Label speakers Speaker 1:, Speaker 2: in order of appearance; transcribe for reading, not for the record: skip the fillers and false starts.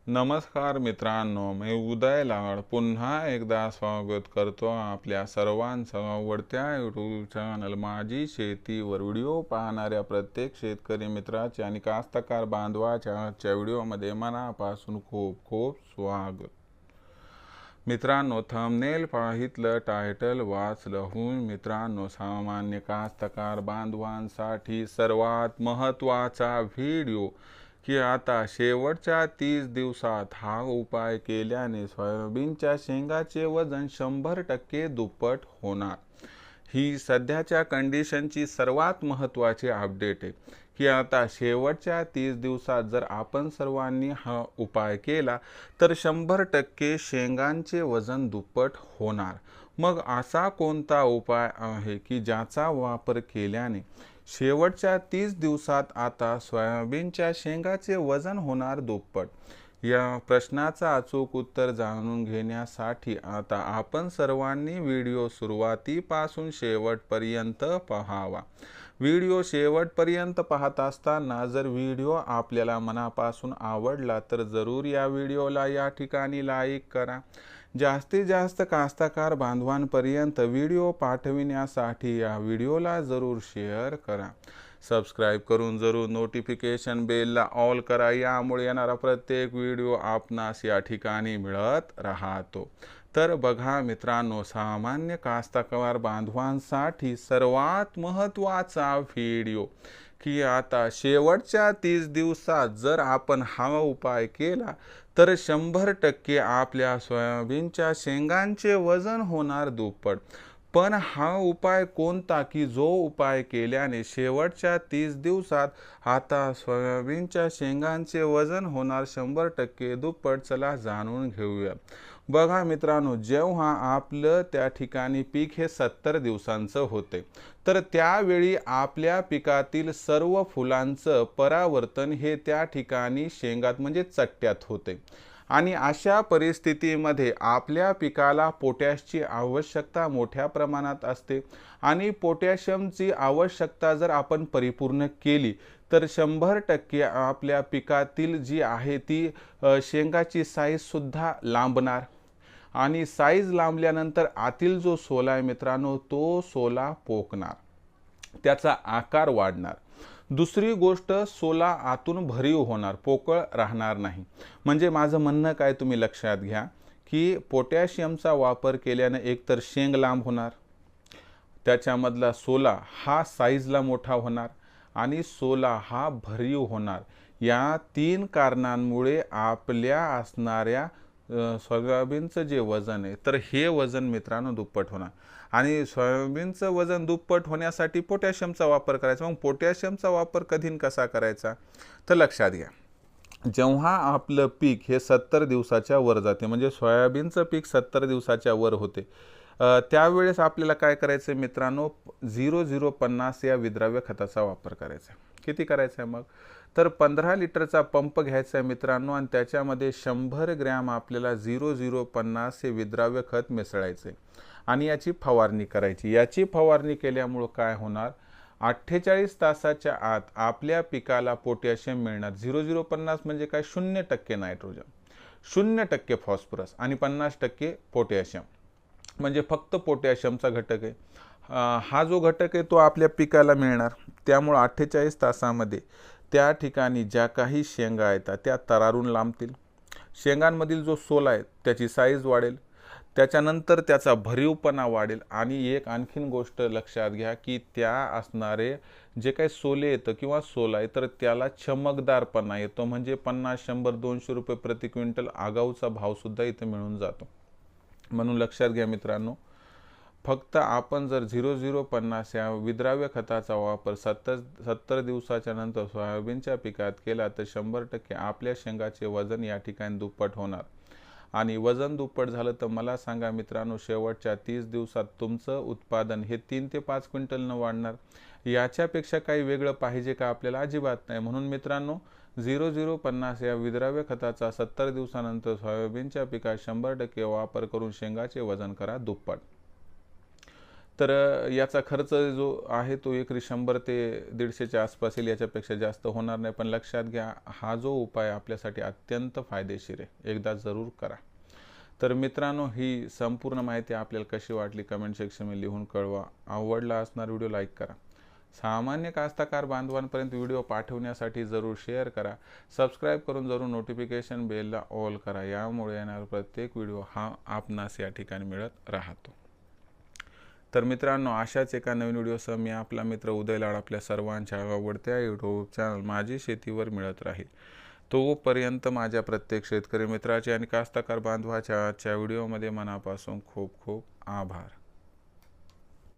Speaker 1: नमस्कार मित्रांनो, मी उदय लाड पुन्हा एकदा स्वागत करतो आपल्या सर्वांचं आवडत्या यूट्यूब चॅनल माझी शेतीवर व्हिडिओ पाहणाऱ्या प्रत्येक शेतकरी मित्राचे आणि कास्तकार बांधवाच्या आजच्या व्हिडिओमध्ये मनापासून खूप खूप स्वागत। मित्रांनो, थंबनेल पाहितलं, टायटल वाचलं मित्रांनो, सामान्य कास्तकार बांधवांसाठी सर्वात महत्त्वाचा व्हिडिओ की आता शेवटच्या 30 दिवसात हा उपाय केल्याने सोयाबीनच्या शेंगाचे वजन 100% दुप्पट होणार। ही सध्याच्या कंडिशनची सर्वात महत्त्वाची अपडेट आहे की आता शेवटच्या 30 दिवसात जर आपण सर्वांनी हा उपाय केला तर 100% शेंगांचे वजन दुप्पट होणार। मग असा कोणता उपाय आहे की ज्याचा वापर केल्याने शेवटच्या 30 दिवसात आता सोयाबीनच्या शेंगाचे वजन होणार दुप्पट? या प्रश्नाचा अचूक उत्तर जाणून घेण्यासाठी आता आपण सर्वांनी व्हिडिओ सुरुवातीपासून शेवटपर्यंत पाहावा। व्हिडिओ शेवटपर्यंत पाहत असताना जर व्हिडिओ आपल्याला मनापासून आवडला तर जरूर या व्हिडिओला या ठिकाणी लाईक करा। जास्तीत जास्त कास्तकार बांधवांपर्यंत व्हिडिओ पाठविण्यासाठी या व्हिडिओला जरूर शेअर करा। सबस्क्राईब करून जरूर नोटिफिकेशन बेलला ऑल करा, यामुळे येणारा प्रत्येक व्हिडिओ आपणास या ठिकाणी मिळत राहतो। तर बघा मित्रांनो, सामान्य कास्तकार बांधवांसाठी सर्वात महत्त्वाचा व्हिडिओ की आता शेवटच्या 30 दिवसात जर आपण हा उपाय केला तर 100% आपल्या सोयाबीनच्या शेंगांचे वजन होणार दुप्पट। पण हा उपाय कोणता की जो उपाय केल्याने शेवटच्या 30 दिवसात आता सोयाबीनच्या शेंगांचे वजन होणार 100% दुप्पट? चला जाणून घेऊया। बघा मित्रांनो, जेव्हा आपलं त्या ठिकाणी पीक हे 70 दिवसांचं होते तर त्यावेळी आपल्या पिकातील सर्व फुलांचं परावर्तन हे त्या ठिकाणी शेंगात म्हणजे चट्ट्यात होते आणि अशा परिस्थितीमध्ये आपल्या पिकाला पोटॅशची आवश्यकता मोठ्या प्रमाणात असते आणि पोटॅशियमची आवश्यकता जर आपण परिपूर्ण केली तर 100% आपल्या पिकातील जी आहे ती शेंगाची साईज सुद्धा लांबणार आणि साईज लांबल्यानंतर आतील जो सोला आहे मित्रांनो तो सोला पोकणार, त्याचा आकार वाढणार। दुसरी गोष्ट, सोला आतून भरीव होणार, पोकळ राहणार नाही। म्हणजे माझं म्हणणं काय तुम्ही लक्षात घ्या की पोटॅशियमचा वापर केल्याने एकतर शेंग लांब होणार, त्याच्यामधला सोला हा साईजला मोठा होणार आणि सोला हा भरीव होणार। या 3 कारणांमुळे आपल्या असणाऱ्या सोयाबीनचं जे वजन आहे तर हे वजन मित्रांनो दुप्पट होणार आणि सोयाबीनचं वजन दुप्पट होण्यासाठी पोटॅशियमचा वापर करायचा। मग पोटॅशियमचा वापर कधी कसा करायचा तर लक्षात घ्या, जेव्हा आपलं पीक हे 70 दिवसाच्या वर जाते म्हणजे सोयाबीनचं पीक 70 दिवसाच्या वर होते त्यावेळेस आपल्याला काय करायचं मित्रांनो, 0050 या विद्राव्य खताचा वापर करायचा। किती करायचा आहे मग तर 15 लिटरचा पंप घ्यायचा आहे मित्रांनो आणि त्याच्यामध्ये 100 ग्रॅम आपल्याला 0050 हे विद्राव्य खत मिसळायचे आणि याची फवारणी करायची। याची फवारणी केल्यामुळे काय होणार, 48 तासाच्या आत आपल्या पिकाला पोटॅशियम मिळणार। 0050 म्हणजे काय, 0% नायट्रोजन, 0% फॉस्फरस आणि 50% पोटॅशियम, म्हणजे फक्त पोटॅशियमचा घटक आहे। हा जो घटक आहे तो आपल्या पिकाला मिळणार। त्यामुळे 48 तासामध्ये त्या ठिकाणी ज्या काही शेंगा येतात त्या तरारून लांबतील, शेंगांमधील जो सोला आहे त्याची साईज वाढेल, त्याच्यानंतर त्याचा भरीवपणा वाढेल आणि एक आणखीन गोष्ट लक्षात घ्या की त्या असणारे जे काही सोले येतं किंवा सोला आहे तर त्याला चमकदारपणा येतो, म्हणजे 50, 100, 200 रुपये प्रति क्विंटल आगाऊचा भावसुद्धा इथे मिळून जातो। म्हणून लक्षात घ्या मित्रांनो, फक्त आपण जर 0050 या विद्राव्य खताचा वापर 70 दिवसाच्या नंतर सोयाबीनच्या पिकात केला तर 100% आपल्या शेंगाचे वजन या ठिकाणी दुप्पट होणार आणि वजन दुप्पट झालं तर मला सांगा मित्रांनो, शेवटच्या 30 दिवसात तुमचं उत्पादन हे 3 ते 5 क्विंटलनं वाढणार। याच्यापेक्षा काही वेगळं पाहिजे का आपल्याला? अजिबात नाही। म्हणून मित्रांनो, 0050 या विद्राव्य खताचा 70 दिवसानंतर सोयाबीनच्या पिकात 100% वापर करून शेंगाचे वजन करा दुप्पट। तर याचा खर्च जो आहे तो एकरी 100 ते 150च्या आसपास येईल, याच्यापेक्षा जास्त होणार नाही. पण लक्षात घ्या, हा जो उपाय आपल्यासाठी अत्यंत फायदेशीर आहे, एकदा जरूर करा. तर मित्रांनो, ही संपूर्ण माहिती आपल्याला कशी वाटली कमेंट सेक्शनमध्ये लिहून कळवा. आवडला असणार व्हिडिओ लाईक करा. सामान्य कास्तकार बांधवांपर्यंत व्हिडिओ पाठवण्यासाठी जरूर शेअर करा. सबस्क्राईब करून जरूर नोटिफिकेशन बेलला ऑल करा. यामुळे येणारा प्रत्येक व्हिडिओ हा आपणास या ठिकाणी मिळत राहतो. तर मित्रांनो, अशाच एका नवीन व्हिडिओसह मी आपला मित्र उदय लाड आपल्या सर्वांच्या आवडत्या यूट्यूब चॅनल माझी शेतीवर मिळत राहील. तोपर्यंत माझ्या प्रत्येक शेतकरी मित्राचे आणि कास्तकार बांधवाच्या आजच्या व्हिडिओमध्ये मनापासून खूप खूप आभार.